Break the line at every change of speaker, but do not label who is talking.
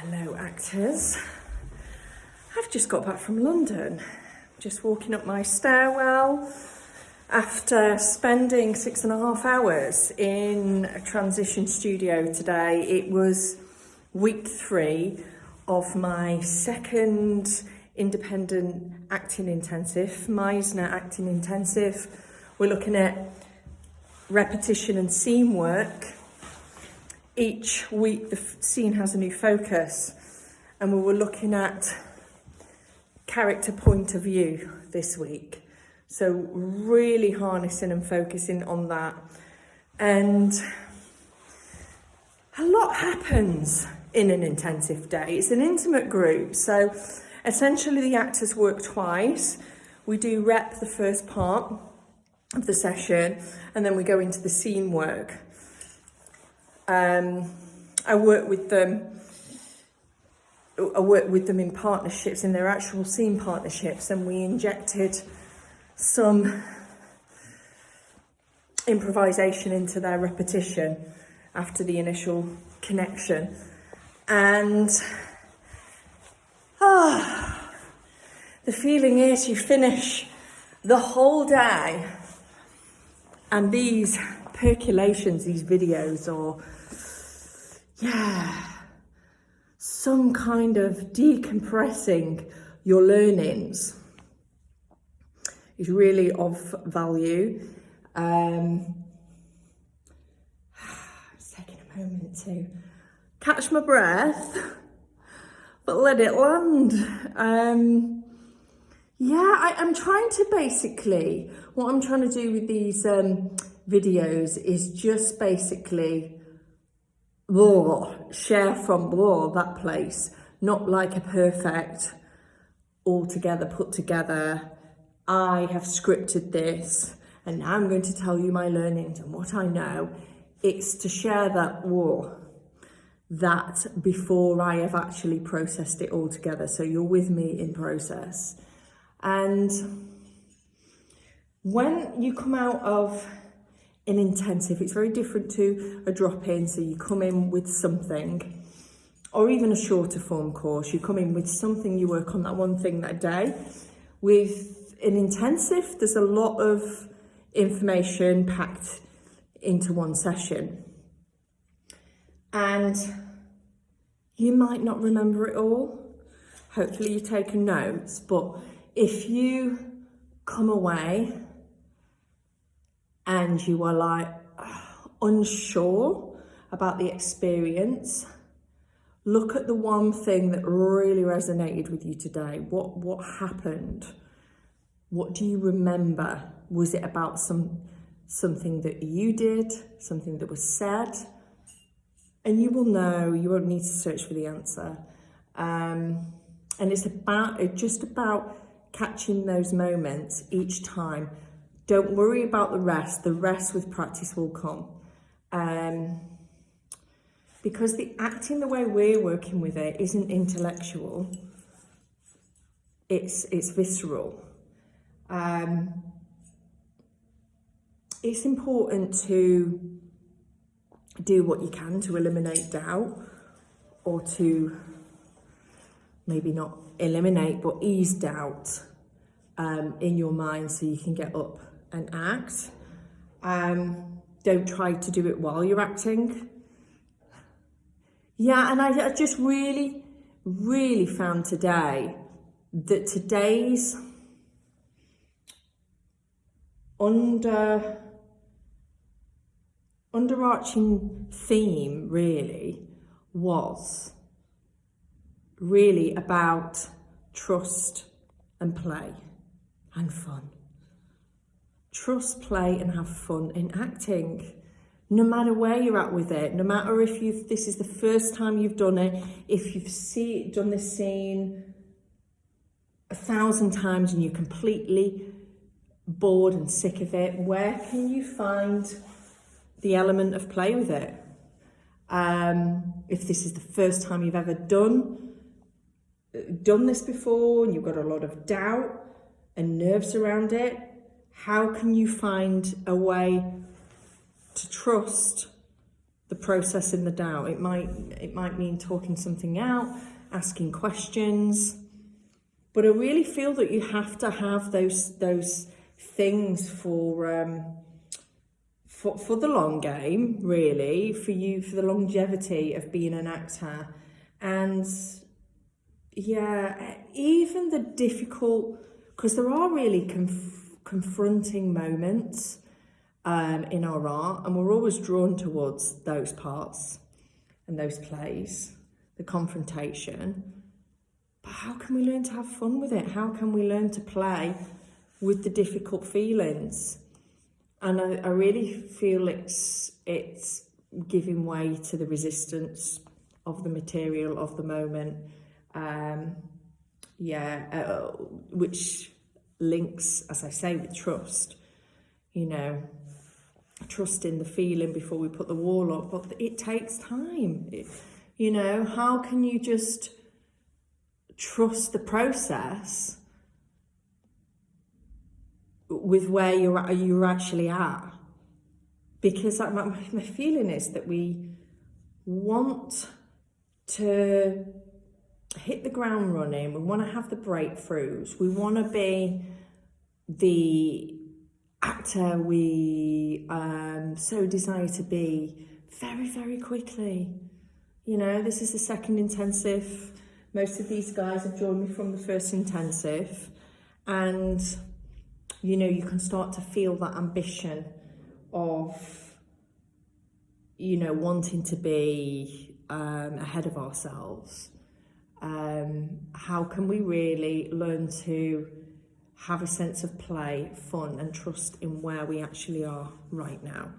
Hello actors. I've just got back from London, just walking up my stairwell after spending 6.5 hours in a transition studio today. It was week 3 of my second independent acting intensive, Meisner acting intensive. We're looking at repetition and scene work. Each week the scene has a new focus, and we were looking at character point of view this week. So really harnessing and focusing on that. And a lot happens in an intensive day. It's an intimate group, so essentially the actors work twice. We do rep the first part of the session, and then we go into the scene work. I work with them in partnerships, in their actual scene partnerships, and we injected some improvisation into their repetition after the initial connection. And the feeling is you finish the whole day and these percolations, these videos, or some kind of decompressing your learnings is really of value. It's taking a moment to catch my breath, but let it land. I'm trying to basically, what I'm trying to do with these videos is just basically share from that place, not like a perfect all together put together. I have scripted this and now I'm going to tell you my learnings and what I know. It's to share that before I have actually processed it all together, so you're with me in process. And when you come out of an intensive, it's very different to a drop-in. So you come in with something, or even a shorter form course, you come in with something, you work on that one thing that day. With an intensive, there's a lot of information packed into one session. And you might not remember it all. Hopefully you've taken notes, but if you come away and you are like unsure about the experience, look at the one thing that really resonated with you today. What happened? What do you remember? Was it about something that you did, something that was said? And you will know, you won't need to search for the answer. And it's just about catching those moments each time. Don't worry about the rest with practice will come. Because the acting, the way we're working with it, isn't intellectual. It's visceral. It's important to do what you can to eliminate doubt, or to maybe not eliminate, but ease doubt in your mind so you can get up and act. Don't try to do it while you're acting. And I just really, really found today that today's underarching theme really was really about trust and play and fun. Trust, play and have fun in acting, no matter where you're at with it, no matter if this is the first time you've done it, if you've done this scene 1,000 times and you're completely bored and sick of it, where can you find the element of play with it? If this is the first time you've ever done this before and you've got a lot of doubt and nerves around it, how can you find a way to trust the process in the doubt. It might mean talking something out, asking questions. But I really feel that you have to have those things for the long game, really, for the longevity of being an actor. And yeah, even the difficult, because there are really confronting moments in our art, and we're always drawn towards those parts and those plays, the confrontation. But how can we learn to have fun with it? How can we learn to play with the difficult feelings? And I really feel it's giving way to the resistance of the material of the moment. Which links, as I say, with trust. You know, trust in the feeling before we put the wall up, but it takes time. You know, how can you just trust the process with where you're actually at? Because my feeling is that we want to hit the ground running, we want to have the breakthroughs, we want to be the actor we so desire to be very, very quickly. You know, this is the second intensive. Most of these guys have joined me from the first intensive, and you know, you can start to feel that ambition of, you know, wanting to be ahead of ourselves. How can we really learn to have a sense of play, fun, and trust in where we actually are right now?